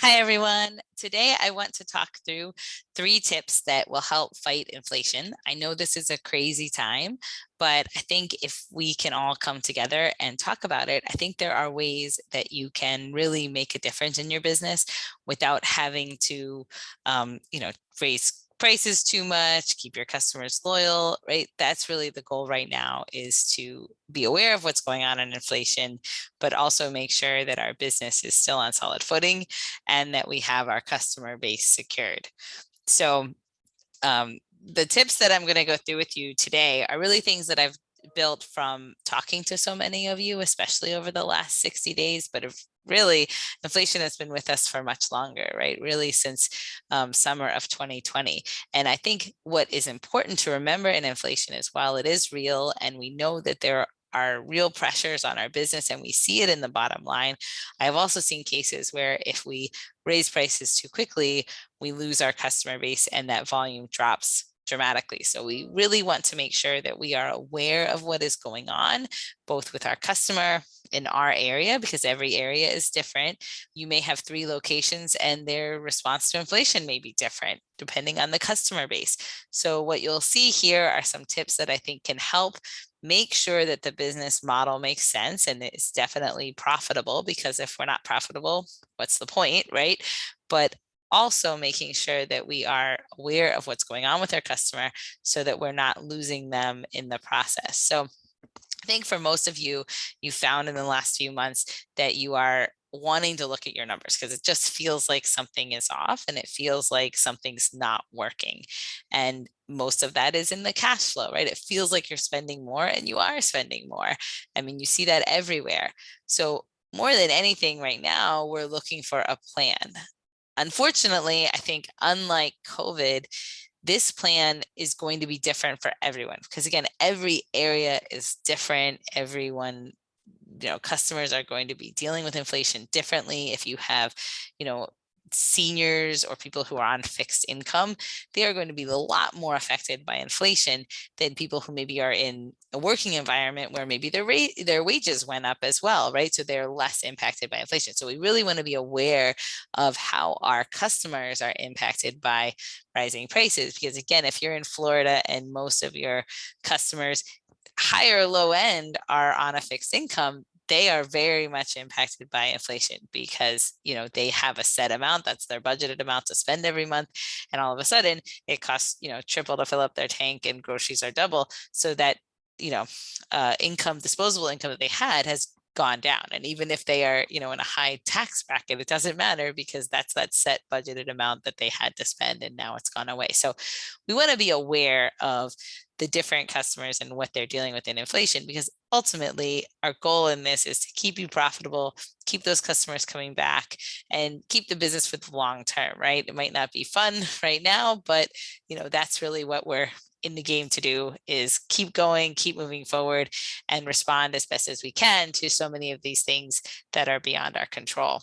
Hi, everyone. Today, I want to talk through 3 tips that will help fight inflation. I know this is a crazy time, but I think if we can all come together and talk about it, I think there are ways that you can really make a difference in your business without having to, raise prices too much, keep your customers loyal, right? That's really the goal right now, is to be aware of what's going on in inflation, but also make sure that our business is still on solid footing and that we have our customer base secured. So the tips that I'm going to go through with you today are really things that I've built from talking to so many of you, especially over the last 60 days, but really inflation has been with us for much longer, right? Really since summer of 2020. And I think what is important to remember in inflation is, while it is real and we know that there are real pressures on our business and we see it in the bottom line, I've also seen cases where if we raise prices too quickly, we lose our customer base and that volume drops dramatically. So we really want to make sure that we are aware of what is going on, both with our customer in our area, because every area is different. You may have 3 locations and their response to inflation may be different depending on the customer base. So what you'll see here are some tips that I think can help make sure that the business model makes sense and it's definitely profitable, because if we're not profitable, what's the point, right? But also making sure that we are aware of what's going on with our customer so that we're not losing them in the process. So I think for most of you, you found in the last few months that you are wanting to look at your numbers because it just feels like something is off and it feels like something's not working. And most of that is in the cash flow, right? It feels like you're spending more and you are spending more. I mean, you see that everywhere. So more than anything right now, we're looking for a plan. Unfortunately, I think unlike COVID, this plan is going to be different for everyone, because again, every area is different. Everyone, customers are going to be dealing with inflation differently. If you have, seniors or people who are on fixed income, they are going to be a lot more affected by inflation than people who maybe are in a working environment where maybe their wages went up as well, right? So they're less impacted by inflation. So we really want to be aware of how our customers are impacted by rising prices, because again, if you're in Florida and most of your customers, high or low end, are on a fixed income, they are very much impacted by inflation, because they have a set amount, that's their budgeted amount to spend every month, and all of a sudden it costs triple to fill up their tank and groceries are double. So that disposable income that they had has gone down. And even if they are in a high tax bracket, it doesn't matter, because that's that set budgeted amount that they had to spend and now it's gone away. So we want to be aware of the different customers and what they're dealing with in inflation, because ultimately our goal in this is to keep you profitable, keep those customers coming back, and keep the business for the long term, right? It might not be fun right now, but that's really what we're in the game to do, is keep going, keep moving forward, and respond as best as we can to so many of these things that are beyond our control.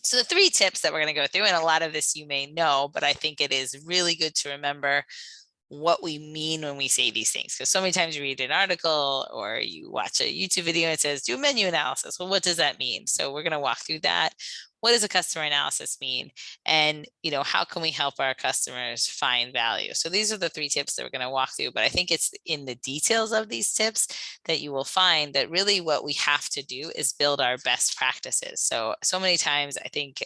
So the 3 tips that we're going to go through, and a lot of this you may know, but I think it is really good to remember what we mean when we say these things, because so many times you read an article or you watch a YouTube video and it says do a menu analysis. Well, what does that mean? So we're going to walk through that. What does a customer analysis mean? And how can we help our customers find value? So these are the 3 tips that we're going to walk through, but I think it's in the details of these tips that you will find that really what we have to do is build our best practices. So many times I think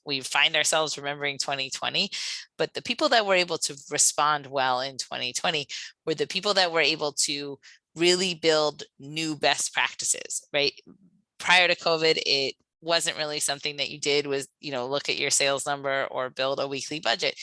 we find ourselves remembering 2020, but the people that were able to respond well in 2020 were the people that were able to really build new best practices, right? Prior to COVID, it wasn't really something that you did, was, look at your sales number or build a weekly budget.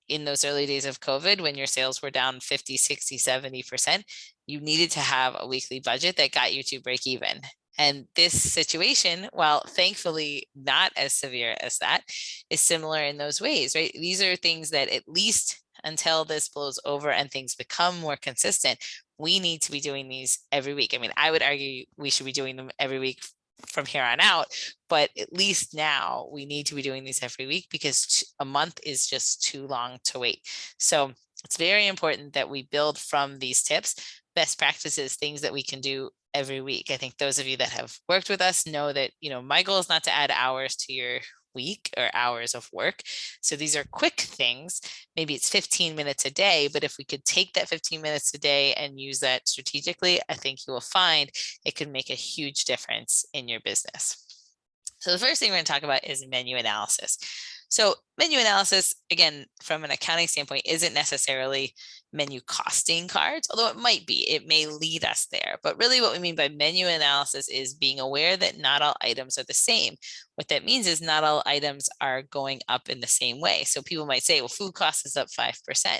In those early days of COVID, when your sales were down 50, 60, 70%, you needed to have a weekly budget that got you to break even. And this situation, while thankfully not as severe as that, is similar in those ways, right? These are things that, at least until this blows over and things become more consistent, we need to be doing these every week. I mean, I would argue we should be doing them every week from here on out, but at least now we need to be doing these every week, because a month is just too long to wait. So it's very important that we build from these tips, best practices, things that we can do every week. I think those of you that have worked with us know that, my goal is not to add hours to your week or hours of work. So these are quick things. Maybe it's 15 minutes a day, but if we could take that 15 minutes a day and use that strategically, I think you will find it could make a huge difference in your business. So the first thing we're going to talk about is menu analysis. So menu analysis, again, from an accounting standpoint, isn't necessarily menu costing cards, although it might be. It may lead us there. But really what we mean by menu analysis is being aware that not all items are the same. What that means is not all items are going up in the same way. So people might say, well, food cost is up 5%.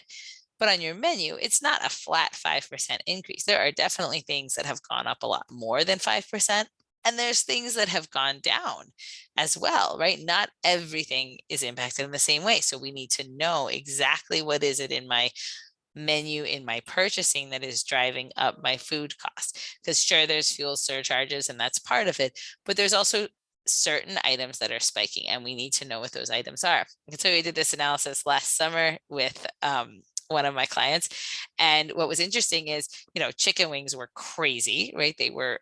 But on your menu, it's not a flat 5% increase. There are definitely things that have gone up a lot more than 5%. And there's things that have gone down as well, right? Not everything is impacted in the same way. So we need to know exactly what is it in my menu, in my purchasing, that is driving up my food costs. Because sure, there's fuel surcharges and that's part of it, but there's also certain items that are spiking and we need to know what those items are. And so we did this analysis last summer with one of my clients. And what was interesting is, chicken wings were crazy, right? They were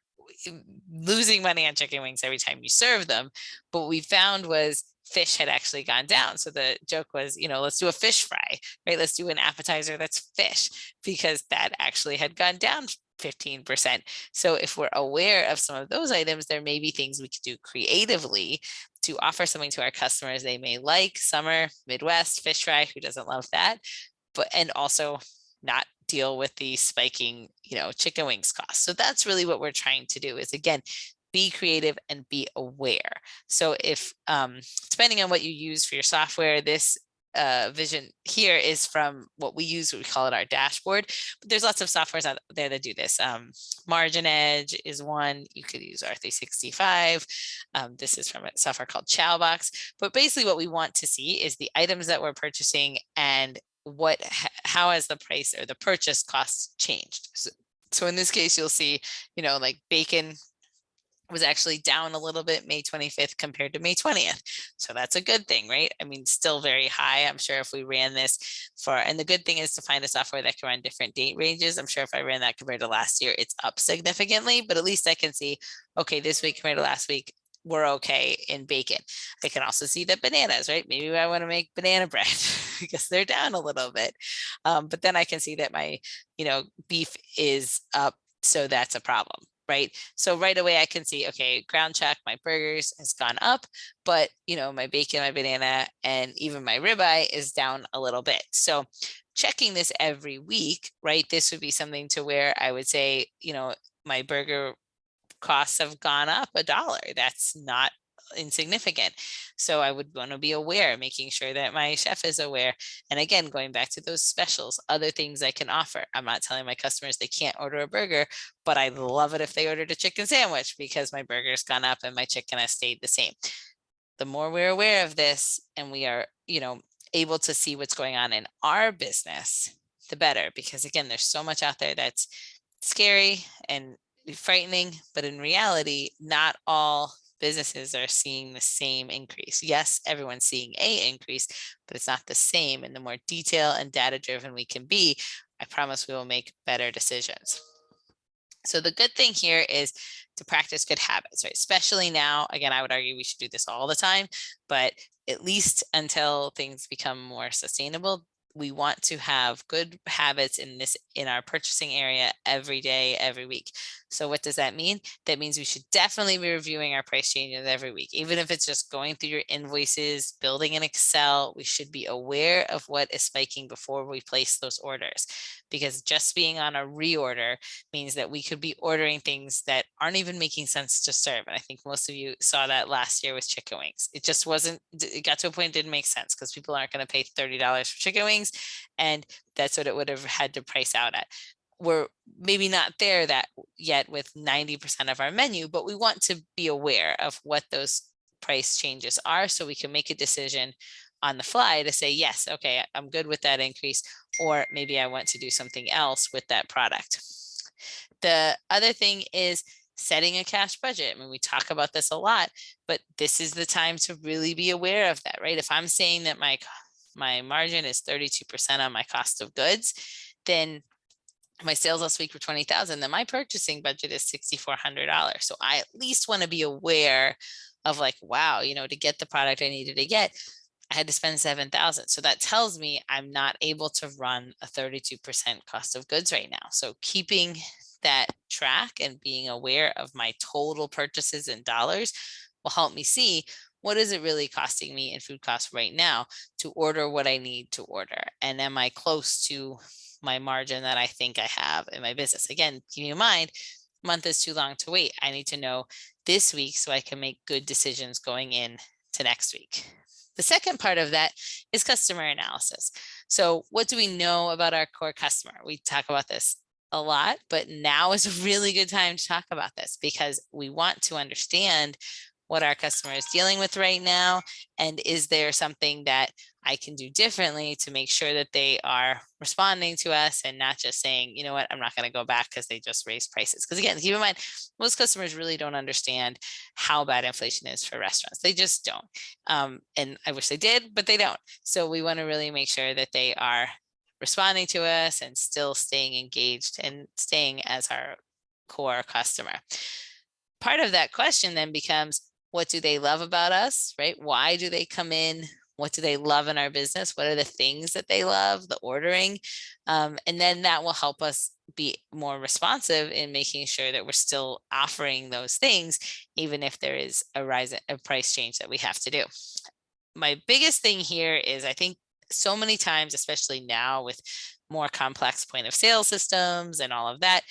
losing money on chicken wings every time you serve them. But what we found was fish had actually gone down. So the joke was, let's do a fish fry, right? Let's do an appetizer that's fish, because that actually had gone down 15%. So if we're aware of some of those items, there may be things we could do creatively to offer something to our customers they may like. Summer, Midwest, fish fry, who doesn't love that? And also not deal with the spiking, chicken wings costs. So that's really what we're trying to do, is again, be creative and be aware. So if, depending on what you use for your software, this vision here is from what we use, we call it our dashboard, but there's lots of softwares out there that do this. Margin Edge is one. You could use R365. This is from a software called Chowbox. But basically what we want to see is the items that we're purchasing and how has the price or the purchase costs changed. So in this case, you'll see, like bacon was actually down a little bit May 25th compared to May 20th. So that's a good thing, right? I mean, still very high. I'm sure if we ran this and the good thing is to find a software that can run different date ranges. I'm sure if I ran that compared to last year, it's up significantly, but at least I can see, okay, this week compared to last week, we're okay in bacon. I can also see the bananas, right? Maybe I want to make banana bread because they're down a little bit. But then I can see that my, beef is up. So that's a problem, right? So right away I can see, okay, ground chuck, my burgers has gone up, but my bacon, my banana, and even my ribeye is down a little bit. So checking this every week, right? This would be something to where I would say, my burger costs have gone up $1. That's not insignificant. So I would want to be aware, making sure that my chef is aware. And again, going back to those specials, other things I can offer. I'm not telling my customers they can't order a burger, but I'd love it if they ordered a chicken sandwich because my burger's gone up and my chicken has stayed the same. The more we're aware of this and we are, able to see what's going on in our business, the better. Because again, there's so much out there that's scary and frightening, but in reality, not all businesses are seeing the same increase. Yes, everyone's seeing a increase, but it's not the same. And the more detail and data driven we can be, I promise we will make better decisions. So the good thing here is to practice good habits, right? Especially now, again, I would argue we should do this all the time, but at least until things become more sustainable, we want to have good habits in our purchasing area every day, every week. So what does that mean? That means we should definitely be reviewing our price changes every week. Even if it's just going through your invoices, building an Excel, we should be aware of what is spiking before we place those orders. Because just being on a reorder means that we could be ordering things that aren't even making sense to serve. And I think most of you saw that last year with chicken wings. It just wasn't, it got to a point it didn't make sense because people aren't going to pay $30 for chicken wings. And that's what it would have had to price out at. We're maybe not there that yet with 90% of our menu, but we want to be aware of what those price changes are so we can make a decision on the fly to say, yes, okay, I'm good with that increase, or maybe I want to do something else with that product. The other thing is setting a cash budget. I mean, we talk about this a lot, but this is the time to really be aware of that, right? If I'm saying that my margin is 32% on my cost of goods, then my sales last week were 20,000, then my purchasing budget is $6,400. So I at least want to be aware of like, wow, to get the product I needed to get, I had to spend 7,000. So that tells me I'm not able to run a 32% cost of goods right now. So keeping that track and being aware of my total purchases in dollars will help me see what is it really costing me in food costs right now to order what I need to order. And am I close to my margin that I think I have in my business? Again, keeping in mind, month is too long to wait. I need to know this week so I can make good decisions going in to next week. The second part of that is customer analysis. So what do we know about our core customer? We talk about this a lot, but now is a really good time to talk about this because we want to understand what our customer is dealing with right now. And is there something that I can do differently to make sure that they are responding to us and not just saying, you know what, I'm not going to go back because they just raised prices. Because again, keep in mind, most customers really don't understand how bad inflation is for restaurants. They just don't. And I wish they did, but they don't. So we want to really make sure that they are responding to us and still staying engaged and staying as our core customer. Part of that question then becomes, what do they love about us, right? Why do they come in? What do they love in our business? What are the things that they love, the ordering? And then that will help us be more responsive in making sure that we're still offering those things, even if there is a price change that we have to do. My biggest thing here is I think so many times, especially now with more complex point of sale systems and all of that,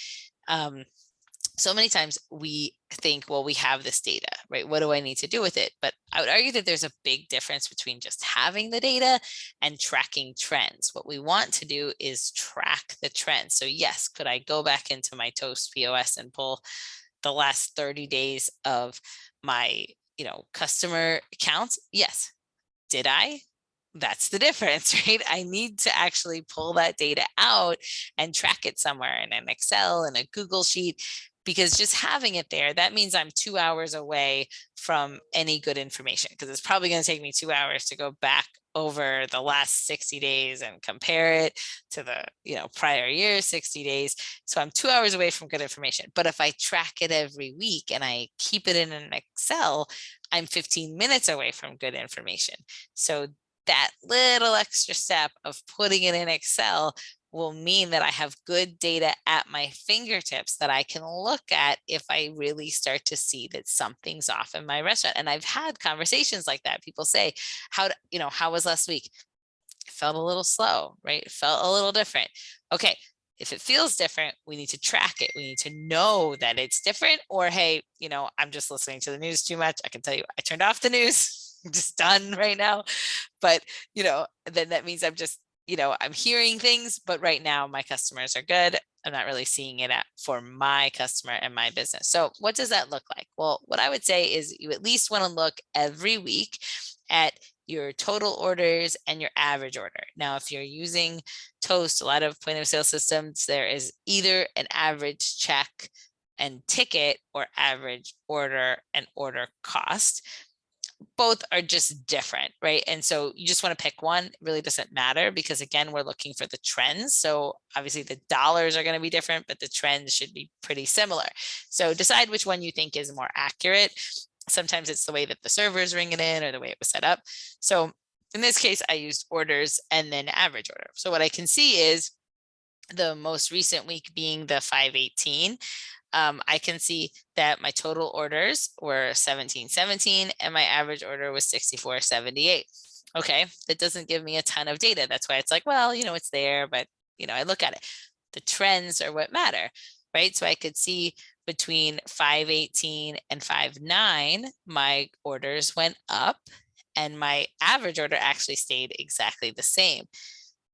so many times we think, well, we have this data, right? What do I need to do with it? But I would argue that there's a big difference between just having the data and tracking trends. What we want to do is track the trends. So yes, could I go back into my Toast POS and pull the last 30 days of my, customer accounts? Yes. Did I? That's the difference, right? I need to actually pull that data out and track it somewhere in an Excel and a Google sheet, because just having it there, that means I'm 2 hours away from any good information, because it's probably going to take me 2 hours to go back over the last 60 days and compare it to the prior year 60 days. So I'm 2 hours away from good information. But if I track it every week and I keep it in an Excel, I'm 15 minutes away from good information. So that little extra step of putting it in Excel will mean that I have good data at my fingertips that I can look at if I really start to see that something's off in my restaurant. And I've had conversations like that. People say, how was last week? It felt a little slow, right? It felt a little different. Okay. If it feels different, we need to track it. We need to know that it's different. Or, hey, I'm just listening to the news too much. I can tell you, I turned off the news. I'm just done right now. But, then that means I'm just, I'm hearing things, but right now my customers are good. I'm not really seeing it for my customer and my business. So what does that look like? Well, what I would say is you at least want to look every week at your total orders and your average order. Now, if you're using Toast, a lot of point of sale systems, there is either an average check and ticket or average order and order cost. Both are just different, right? And so you just want to pick one. It really doesn't matter, because again, we're looking for the trends. So obviously the dollars are going to be different, but the trends should be pretty similar. So decide which one you think is more accurate. Sometimes it's the way that the server is ringing in or the way it was set up. So in this case, I used orders and then average order. So what I can see is the most recent week being the 5/18. I can see that my total orders were 1717 and my average order was 6478. Okay, that doesn't give me a ton of data. That's why it's like, well, it's there, but I look at it. The trends are what matter, right? So I could see between 5/18 and 5/9, my orders went up and my average order actually stayed exactly the same.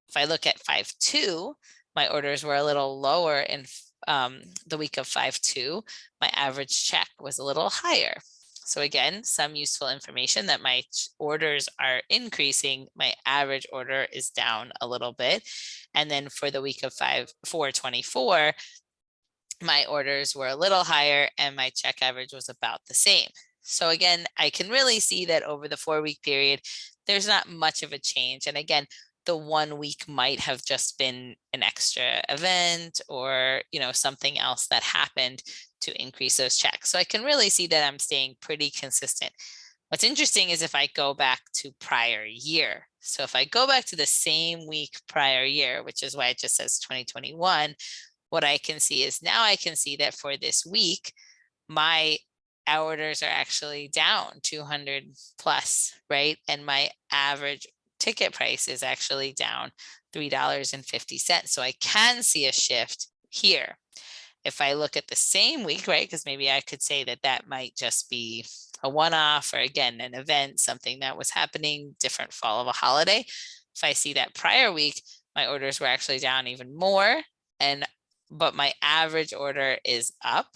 If I look at 5/2, my orders were a little lower in the week of 5/2. My average check was a little higher. So again, some useful information that my orders are increasing, my average order is down a little bit. And then for the week of 4/24, my orders were a little higher and my check average was about the same. So again, I can really see that over the 4-week period, there's not much of a change. And again, the 1 week might have just been an extra event or, something else that happened to increase those checks. So I can really see that I'm staying pretty consistent. What's interesting is if I go back to prior year. So if I go back to the same week prior year, which is why it just says 2021, what I can see is now I can see that for this week, my orders are actually down 200 plus, right? And my average ticket price is actually down $3.50. So I can see a shift here. If I look at the same week, right, because maybe I could say that that might just be a one-off or again, an event, something that was happening, different fall of a holiday. If I see that prior week, my orders were actually down even more, but my average order is up.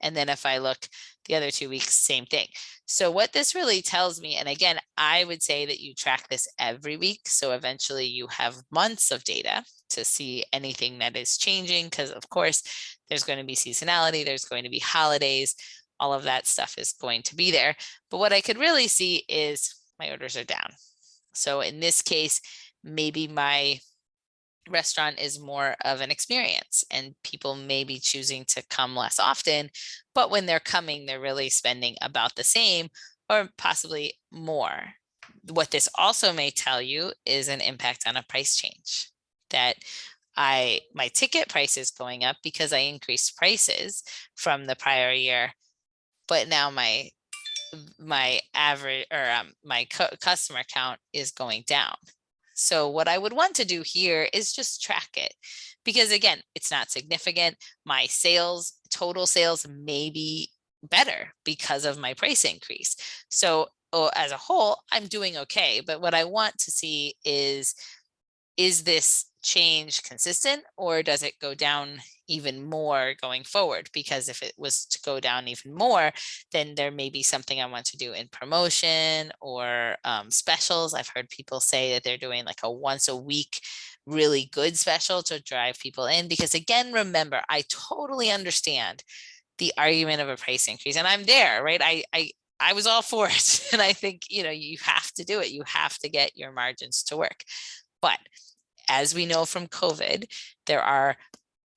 And then if I look the other 2 weeks, same thing. So what this really tells me, and again, I would say that you track this every week. So eventually you have months of data to see anything that is changing, because of course there's going to be seasonality, there's going to be holidays, all of that stuff is going to be there. But what I could really see is my orders are down. So in this case, maybe my restaurant is more of an experience and people may be choosing to come less often, but when they're coming, they're really spending about the same or possibly more. What this also may tell you is an impact on a price change, that my ticket price is going up because I increased prices from the prior year, but now my average or my customer count is going down. So what I would want to do here is just track it, because again, it's not significant. My total sales may be better because of my price increase. So as a whole, I'm doing okay. But what I want to see is this change consistent, or does it go down even more going forward? Because if it was to go down even more, then there may be something I want to do in promotion or specials. I've heard people say that they're doing like a once a week really good special to drive people in, because again, remember, I totally understand the argument of a price increase, and I'm there, right? I was all for it. And I think, you have to do it. You have to get your margins to work. But as we know from COVID, there are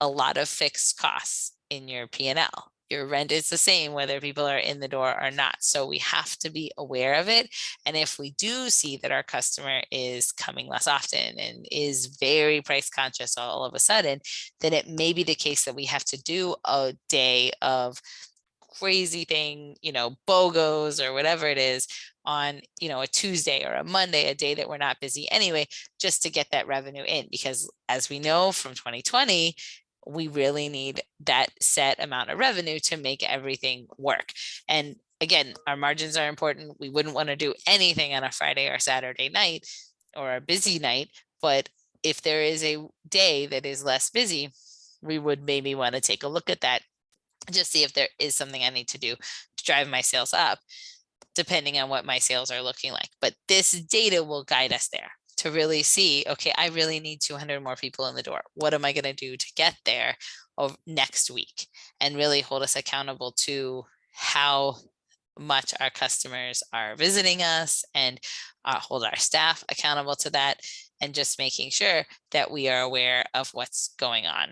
a lot of fixed costs in your P&L. Your rent is the same whether people are in the door or not. So we have to be aware of it. And if we do see that our customer is coming less often and is very price conscious all of a sudden, then it may be the case that we have to do a day of crazy thing, BOGOs or whatever it is on, a Tuesday or a Monday, a day that we're not busy anyway, just to get that revenue in. Because as we know from 2020, we really need that set amount of revenue to make everything work. And again, our margins are important. We wouldn't want to do anything on a Friday or Saturday night or a busy night. But if there is a day that is less busy, we would maybe want to take a look at that, just see if there is something I need to do to drive my sales up, depending on what my sales are looking like. But this data will guide us there to really see, okay, I really need 200 more people in the door. What am I going to do to get there next week? And really hold us accountable to how much our customers are visiting us, and hold our staff accountable to that, and just making sure that we are aware of what's going on.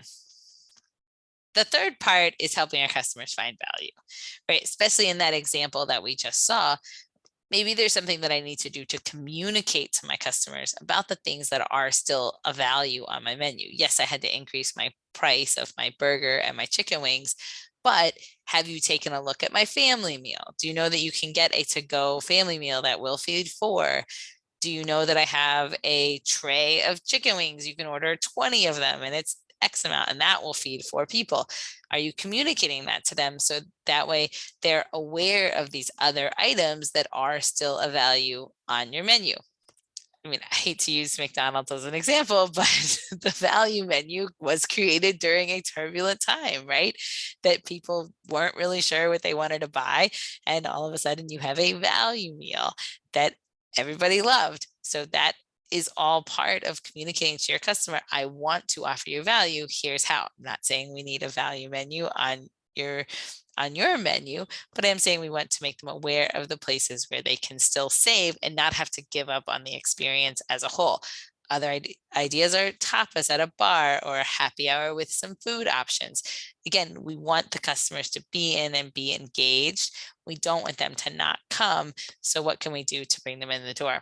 The third part is helping our customers find value, right? Especially in that example that we just saw, maybe there's something that I need to do to communicate to my customers about the things that are still a value on my menu. Yes, I had to increase my price of my burger and my chicken wings, but have you taken a look at my family meal? Do you know that you can get a to-go family meal that will feed 4? Do you know that I have a tray of chicken wings? You can order 20 of them and it's X amount, and that will feed 4 people. Are you communicating that to them so that way they're aware of these other items that are still a value on your menu? I mean, I hate to use McDonald's as an example, but the value menu was created during a turbulent time, right? That people weren't really sure what they wanted to buy. And all of a sudden you have a value meal that everybody loved. So that is all part of communicating to your customer. I want to offer you value. Here's how. I'm not saying we need a value menu on your menu, but I'm saying we want to make them aware of the places where they can still save and not have to give up on the experience as a whole. Other ideas are tapas at a bar or a happy hour with some food options. Again, we want the customers to be in and be engaged. We don't want them to not come. So what can we do to bring them in the door?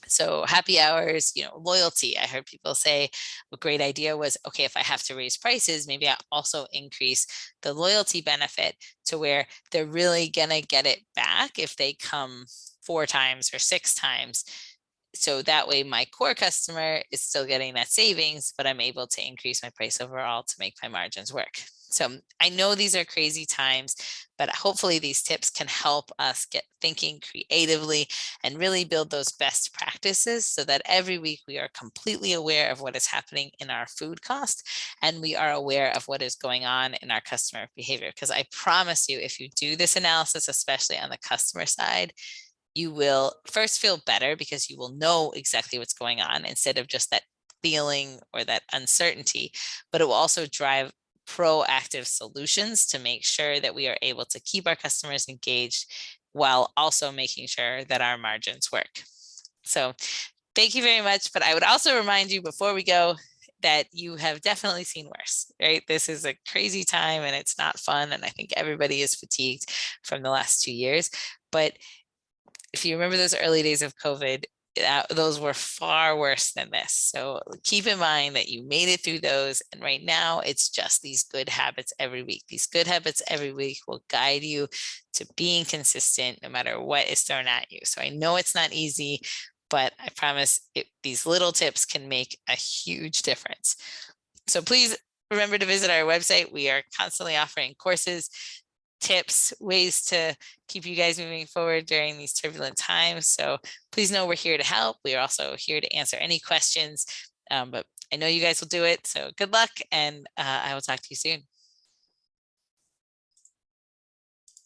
So happy hours, loyalty. I heard people say a great idea was, okay, if I have to raise prices, maybe I also increase the loyalty benefit to where they're really gonna get it back if they come 4 times or 6 times. So that way my core customer is still getting that savings, but I'm able to increase my price overall to make my margins work. So I know these are crazy times, but hopefully these tips can help us get thinking creatively and really build those best practices so that every week we are completely aware of what is happening in our food cost and we are aware of what is going on in our customer behavior. Because I promise you, if you do this analysis, especially on the customer side, you will first feel better because you will know exactly what's going on instead of just that feeling or that uncertainty, but it will also drive proactive solutions to make sure that we are able to keep our customers engaged while also making sure that our margins work. So thank you very much. But I would also remind you before we go that you have definitely seen worse, right? This is a crazy time and it's not fun. And I think everybody is fatigued from the last 2 years. But if you remember those early days of COVID, those were far worse than this. So keep in mind that you made it through those. And right now it's just these good habits every week. These good habits every week will guide you to being consistent no matter what is thrown at you. So I know it's not easy, but I promise these little tips can make a huge difference. So please remember to visit our website. We are constantly offering courses, tips, ways to keep you guys moving forward during these turbulent times. So please know we're here to help. We are also here to answer any questions, but I know you guys will do it. So good luck, and I will talk to you soon.